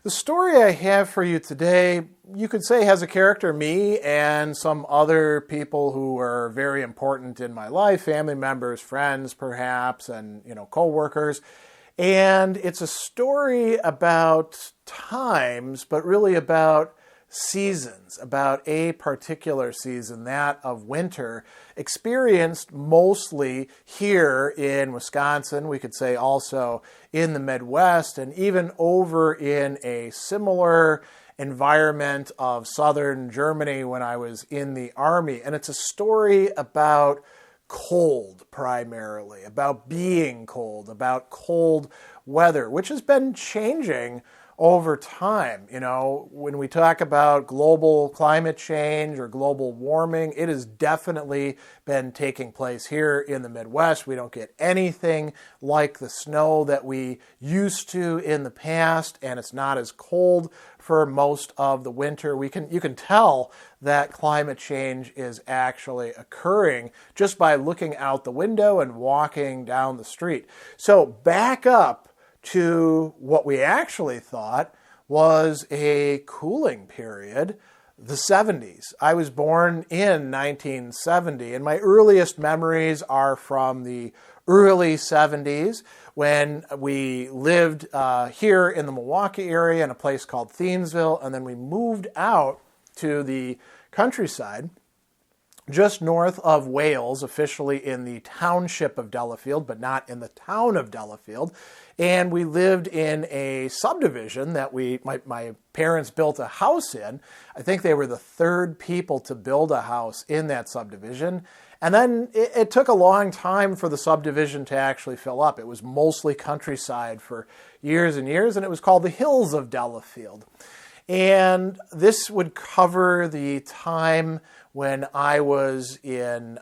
The story I have for you today, you could say, has a character, me, and some other people who are very important in my life, family members, friends, perhaps, and, co-workers. And it's a story about times, but really about seasons, about a particular season, that of winter, experienced mostly here in Wisconsin, we could say also in the Midwest, and even over in a similar environment of southern Germany when I was in the Army. And it's a story about cold primarily, about being cold, about cold weather, which has been changing over time. When we talk about global climate change or global warming, it has definitely been taking place here in the Midwest. We don't get anything like the snow that we used to in the past, and it's not as cold for most of the winter. You can tell that climate change is actually occurring just by looking out the window and walking down the street. So back up to what we actually thought was a cooling period, the 70s. I was born in 1970, and my earliest memories are from the early 70s when we lived here in the Milwaukee area in a place called Thiensville, and then we moved out to the countryside just north of Wales, officially in the township of Delafield, but not in the town of Delafield. And we lived in a subdivision that my parents built a house in. I think they were the third people to build a house in that subdivision. And then it took a long time for the subdivision to actually fill up. It was mostly countryside for years and years, and it was called the Hills of Delafield. And this would cover the time when I was in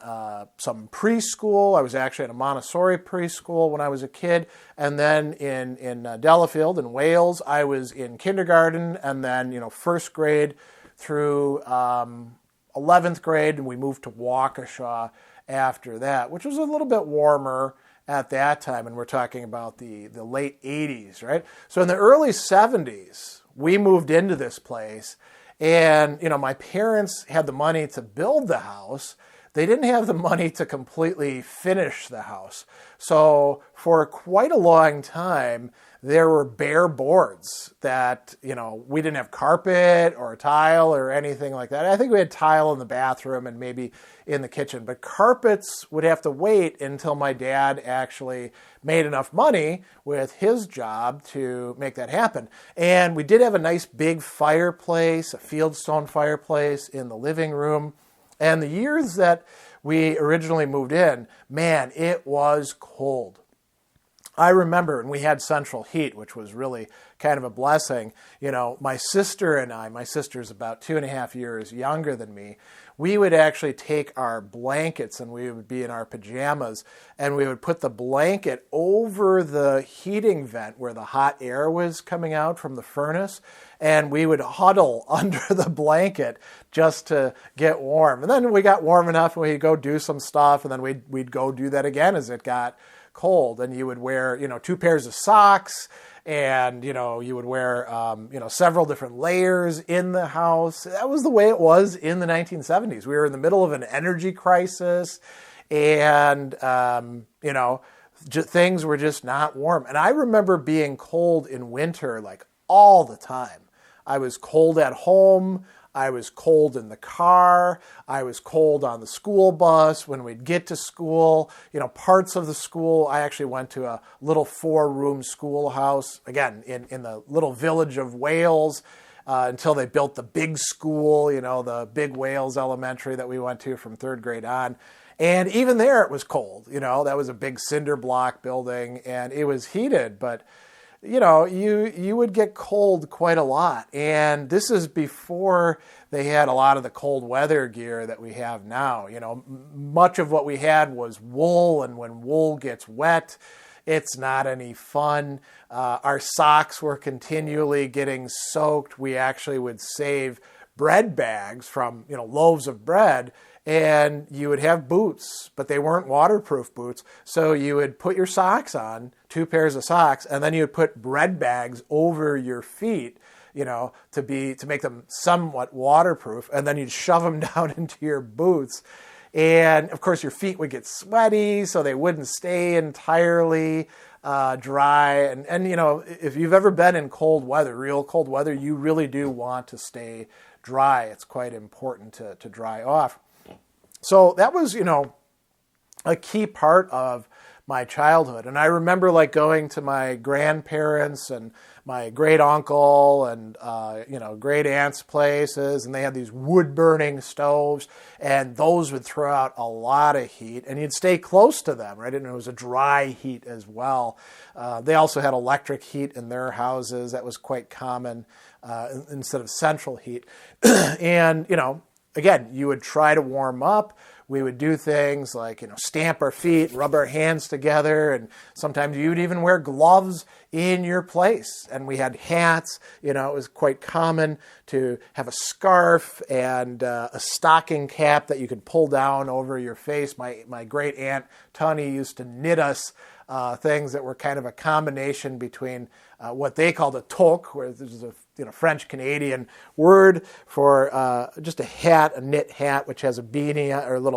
some preschool. I was actually at a Montessori preschool when I was a kid. And then in Delafield in Wales, I was in kindergarten, and then, first grade through 11th grade, and we moved to Waukesha after that, which was a little bit warmer at that time. And we're talking about the late 80s, right? So in the early 70s, we moved into this place, and, my parents had the money to build the house. They didn't have the money to completely finish the house. So for quite a long time, there were bare boards that, we didn't have carpet or tile or anything like that. I think we had tile in the bathroom and maybe in the kitchen, but carpets would have to wait until my dad actually made enough money with his job to make that happen. And we did have a nice big fireplace, a fieldstone fireplace in the living room. And the years that we originally moved in, man, it was cold. I remember, and we had central heat, which was really kind of a blessing. My sister and I, my sister's about 2.5 years younger than me, we would actually take our blankets, and we would be in our pajamas, and we would put the blanket over the heating vent where the hot air was coming out from the furnace, and we would huddle under the blanket just to get warm. And then we got warm enough, and we'd go do some stuff, and then we'd go do that again as it got cold. And you would wear, 2 pairs of socks, and, you would wear, several different layers in the house. That was the way it was in the 1970s. We were in the middle of an energy crisis, and, things were just not warm. And I remember being cold in winter, like all the time. I was cold at home. I was cold in the car. I was cold on the school bus when we'd get to school. Parts of the school, I actually went to a little 4-room schoolhouse, again, in the little village of Wales, until they built the big school, the big Wales Elementary that we went to from 3rd grade on. And even there it was cold. That was a big cinder block building, and it was heated, but you would get cold quite a lot. And this is before they had a lot of the cold weather gear that we have now. Much of what we had was wool, and when wool gets wet, it's not any fun. Our socks were continually getting soaked. We actually would save bread bags from, loaves of bread and you would have boots, but they weren't waterproof boots. So you would put your socks on, 2 pairs of socks, and then you would put bread bags over your feet, to make them somewhat waterproof, and then you'd shove them down into your boots. And of course your feet would get sweaty, so they wouldn't stay entirely dry. And if you've ever been in cold weather, real cold weather, you really do want to stay dry. It's quite important to dry off. So that was, a key part of my childhood. And I remember going to my grandparents and my great uncle and, great aunt's places, and they had these wood burning stoves, and those would throw out a lot of heat, and you'd stay close to them, right? And it was a dry heat as well. They also had electric heat in their houses. That was quite common instead of central heat. And, again, you would try to warm up. We would do things like, stamp our feet, rub our hands together, and sometimes you would even wear gloves in your place. And we had hats. It was quite common to have a scarf and a stocking cap that you could pull down over your face. My great aunt Tunny used to knit us things that were kind of a combination between what they called a toque, where there's a French-Canadian word for just a knit hat, which has a beanie or a little,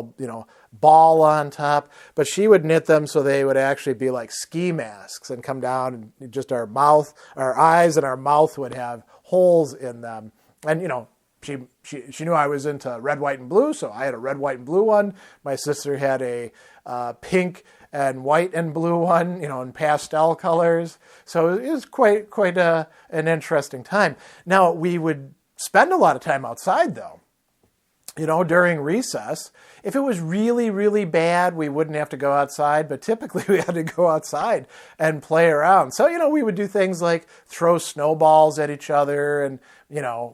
ball on top. But she would knit them so they would actually be like ski masks and come down, and just our eyes and our mouth would have holes in them. And, she knew I was into red, white, and blue, so I had a red, white, and blue one. My sister had a pink and white and blue one, in pastel colors. So it was quite an interesting time. Now, we would spend a lot of time outside, though. During recess. If it was really, really bad, we wouldn't have to go outside, but typically we had to go outside and play around. So, we would do things like throw snowballs at each other and,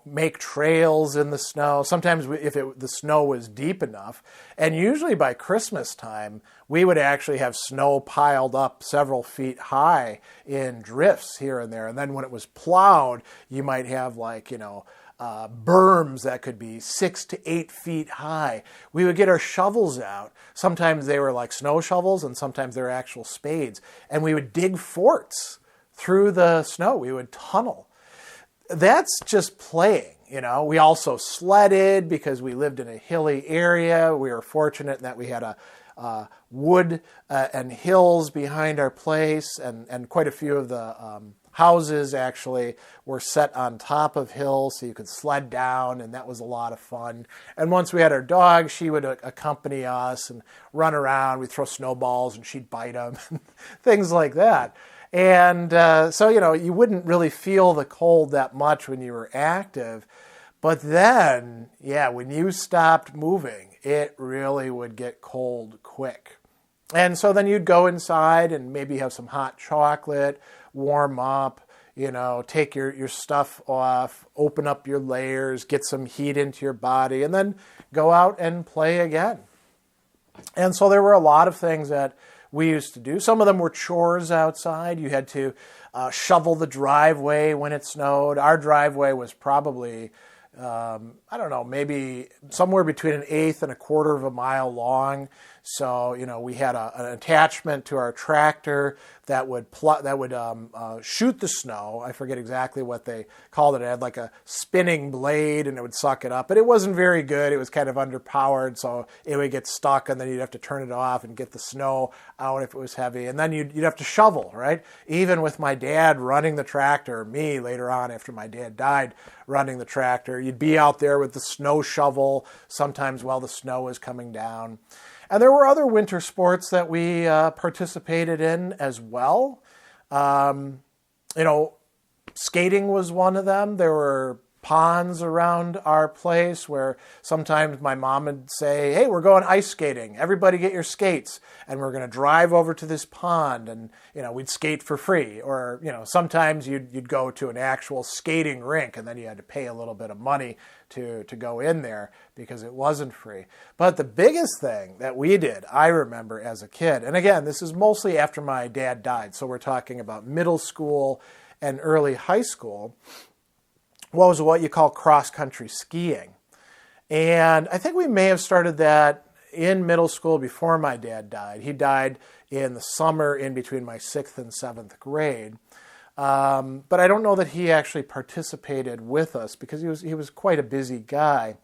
make trails in the snow. Sometimes the snow was deep enough. And usually by Christmas time, we would actually have snow piled up several feet high in drifts here and there. And then when it was plowed, you might have berms that could be 6 to 8 feet high. We would get our shovels out. Sometimes they were like snow shovels, and sometimes they were actual spades. And we would dig forts through the snow. We would tunnel. That's just playing, We also sledded because we lived in a hilly area. We were fortunate in that we had a wood and hills behind our place, and quite a few of the houses actually were set on top of hills, so you could sled down, and that was a lot of fun. And once we had our dog, she would accompany us and run around. We'd throw snowballs, and she'd bite them, things like that. And so, you wouldn't really feel the cold that much when you were active. But then, when you stopped moving, it really would get cold quick. And so then you'd go inside and maybe have some hot chocolate, warm up, take your stuff off, open up your layers, get some heat into your body, and then go out and play again. And so there were a lot of things that we used to do. Some of them were chores outside. You had to shovel the driveway when it snowed. Our driveway was probably, maybe somewhere between 1/8 and 1/4 of a mile long. So, we had an attachment to our tractor that would shoot the snow. I forget exactly what they called it. It had like a spinning blade, and it would suck it up. But it wasn't very good. It was kind of underpowered, so it would get stuck, and then you'd have to turn it off and get the snow out if it was heavy. And then you'd have to shovel, right? Even with my dad running the tractor, me later on after my dad died running the tractor, you'd be out there with the snow shovel sometimes while the snow was coming down. And there were other winter sports that we participated in as well. Skating was one of them. There were ponds around our place where sometimes my mom would say, hey, we're going ice skating. Everybody get your skates. And we're going to drive over to this pond and, we'd skate for free. Or, sometimes you'd go to an actual skating rink and then you had to pay a little bit of money to go in there because it wasn't free. But the biggest thing that we did, I remember as a kid, and again, this is mostly after my dad died. So we're talking about middle school and early high school, was what you call cross-country skiing. And I think we may have started that in middle school before my dad died. He died in the summer in between my 6th and 7th grade. But I don't know that he actually participated with us because he was quite a busy guy.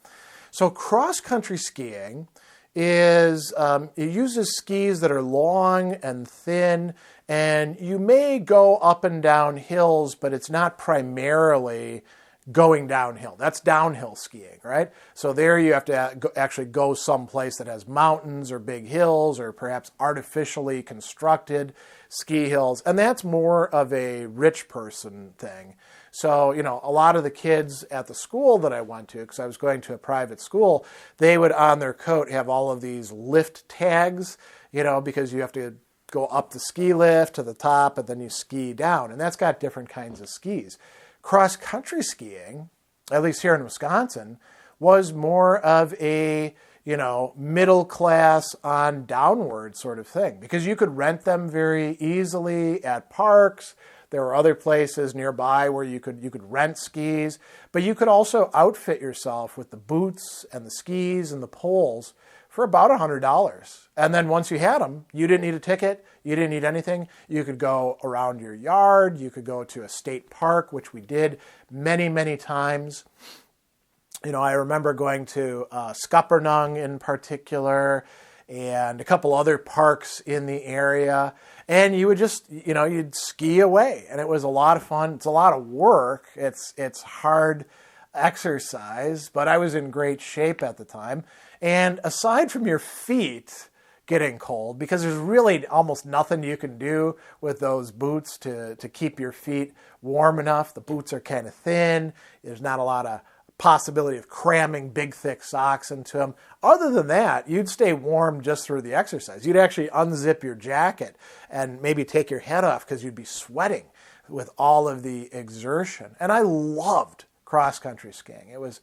So cross-country skiing is, it uses skis that are long and thin, and you may go up and down hills, but it's not primarily going downhill. That's downhill skiing, right? So there you have to actually go someplace that has mountains or big hills or perhaps artificially constructed ski hills. And that's more of a rich person thing. So, a lot of the kids at the school that I went to, because I was going to a private school, they would on their coat have all of these lift tags, because you have to go up the ski lift to the top and then you ski down. And that's got different kinds of skis. Cross-country skiing, at least here in Wisconsin, was more of a, middle class on downward sort of thing because you could rent them very easily at parks. There were other places nearby where you could rent skis, but you could also outfit yourself with the boots and the skis and the poles for about $100. And then once you had them, you didn't need a ticket, you didn't need anything. You could go around your yard, you could go to a state park, which we did many, many times. I remember going to Scuppernong in particular and a couple other parks in the area. And you would just, you'd ski away. And it was a lot of fun. It's a lot of work. It's hard exercise, but I was in great shape at the time. And aside from your feet getting cold, because there's really almost nothing you can do with those boots to keep your feet warm enough. The boots are kind of thin. There's not a lot of possibility of cramming big, thick socks into them. Other than that, you'd stay warm just through the exercise. You'd actually unzip your jacket and maybe take your head off because you'd be sweating with all of the exertion. And I loved cross-country skiing. It was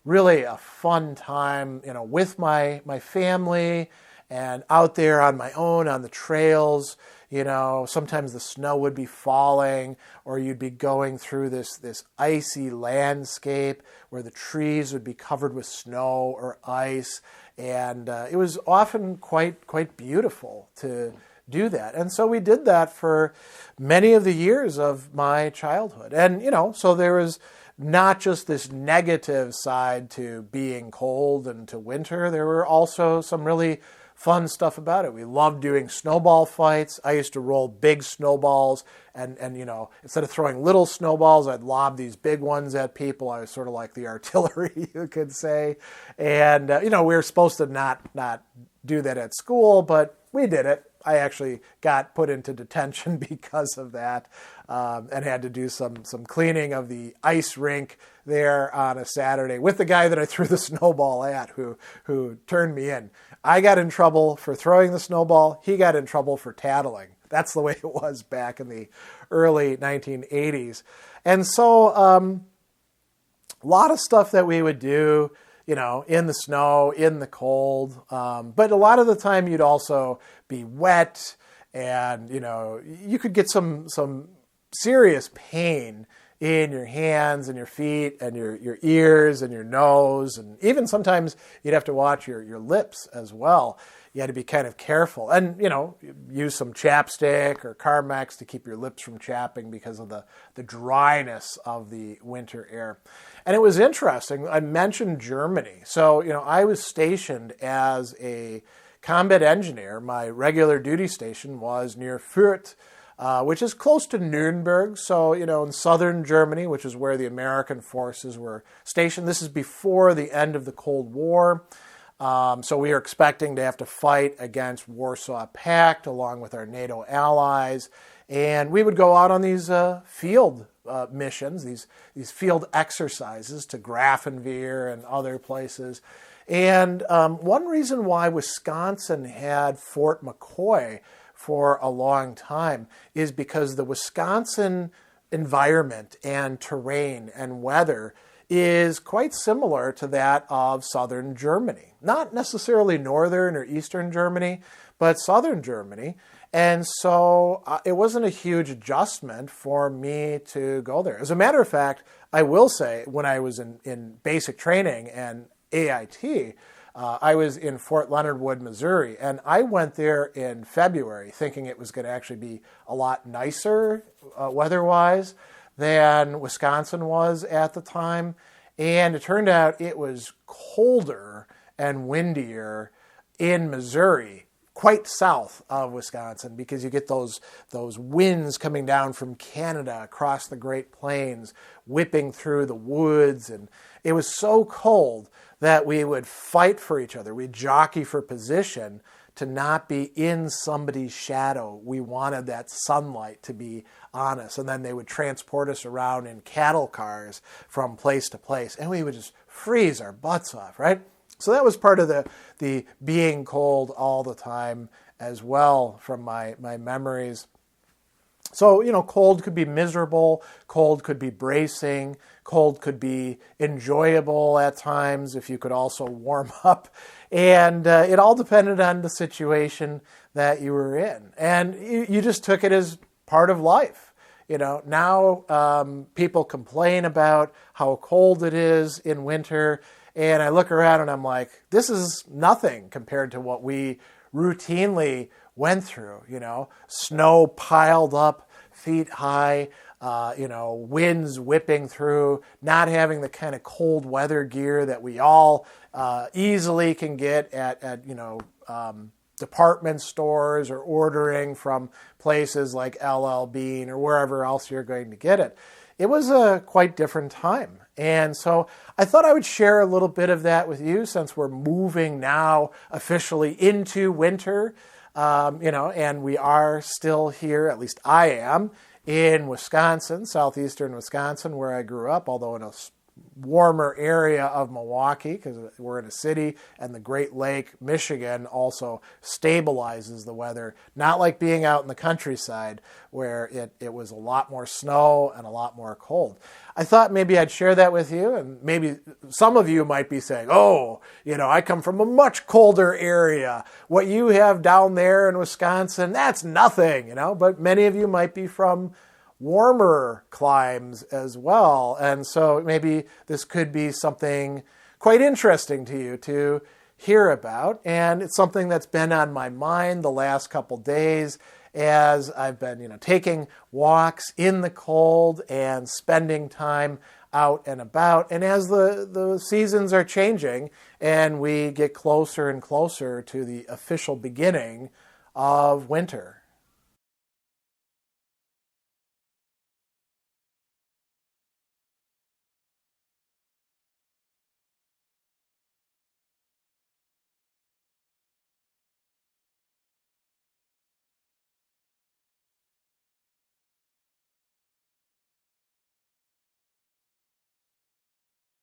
really a fun time, with my family and out there on my own on the trails. Sometimes the snow would be falling or you'd be going through this icy landscape where the trees would be covered with snow or ice. And it was often quite beautiful to do that. And so we did that for many of the years of my childhood. And, so there was not just this negative side to being cold and to winter. There were also some really fun stuff about it. We loved doing snowball fights. I used to roll big snowballs and instead of throwing little snowballs, I'd lob these big ones at people. I was sort of like the artillery, you could say. And, we were supposed to not do that at school, but we did it. I actually got put into detention because of that and had to do some cleaning of the ice rink there on a Saturday with the guy that I threw the snowball at who turned me in. I got in trouble for throwing the snowball. He got in trouble for tattling. That's the way it was back in the early 1980s. And so a lot of stuff that we would do, in the snow, in the cold. But a lot of the time you'd also be wet and, you could get some serious pain in your hands and your feet and your ears and your nose. And even sometimes you'd have to watch your lips as well. You had to be kind of careful and, use some chapstick or Carmex to keep your lips from chapping because of the dryness of the winter air. And it was interesting. I mentioned Germany. So, I was stationed as a combat engineer. My regular duty station was near Fürth, which is close to Nuremberg. So, in southern Germany, which is where the American forces were stationed. This is before the end of the Cold War. So we are expecting to have to fight against Warsaw Pact along with our NATO allies. And we would go out on these field missions, these field exercises to Grafenwehr and other places. And one reason why Wisconsin had Fort McCoy for a long time is because the Wisconsin environment and terrain and weather is quite similar to that of southern Germany. Not necessarily northern or eastern Germany, but southern Germany. And so it wasn't a huge adjustment for me to go there. As a matter of fact, I will say when I was in basic training and AIT, I was in Fort Leonard Wood, Missouri, and I went there in February thinking it was going to actually be a lot nicer weather-wise than Wisconsin was at the time. And it turned out it was colder and windier in Missouri, quite south of Wisconsin, because you get those winds coming down from Canada across the Great Plains, whipping through the woods. And it was so cold that we would fight for each other. We'd jockey for position to not be in somebody's shadow. We wanted that sunlight to be on us. And then they would transport us around in cattle cars from place to place. And we would just freeze our butts off, right? So that was part of the being cold all the time as well from my memories. So, cold could be miserable, cold could be bracing, cold could be enjoyable at times if you could also warm up. And it all depended on the situation that you were in. And you just took it as part of life. Now people complain about how cold it is in winter. And I look around and I'm like, this is nothing compared to what we routinely went through, snow piled up feet high, winds whipping through, not having the kind of cold weather gear that we all easily can get at department stores or ordering from places like LL Bean or wherever else you're going to get it. It was a quite different time. And so I thought I would share a little bit of that with you since we're moving now officially into winter, and we are still here, at least I am, in Wisconsin, southeastern Wisconsin, where I grew up, although in a warmer area of Milwaukee because we're in a city, and the Great Lake, Michigan, also stabilizes the weather. Not like being out in the countryside where it was a lot more snow and a lot more cold. I thought maybe I'd share that with you, and maybe some of you might be saying, I come from a much colder area. What you have down there in Wisconsin, that's nothing, but many of you might be from warmer climes as well. And so maybe this could be something quite interesting to you to hear about. And it's something that's been on my mind the last couple days as I've been, taking walks in the cold and spending time out and about. And as the seasons are changing and we get closer and closer to the official beginning of winter.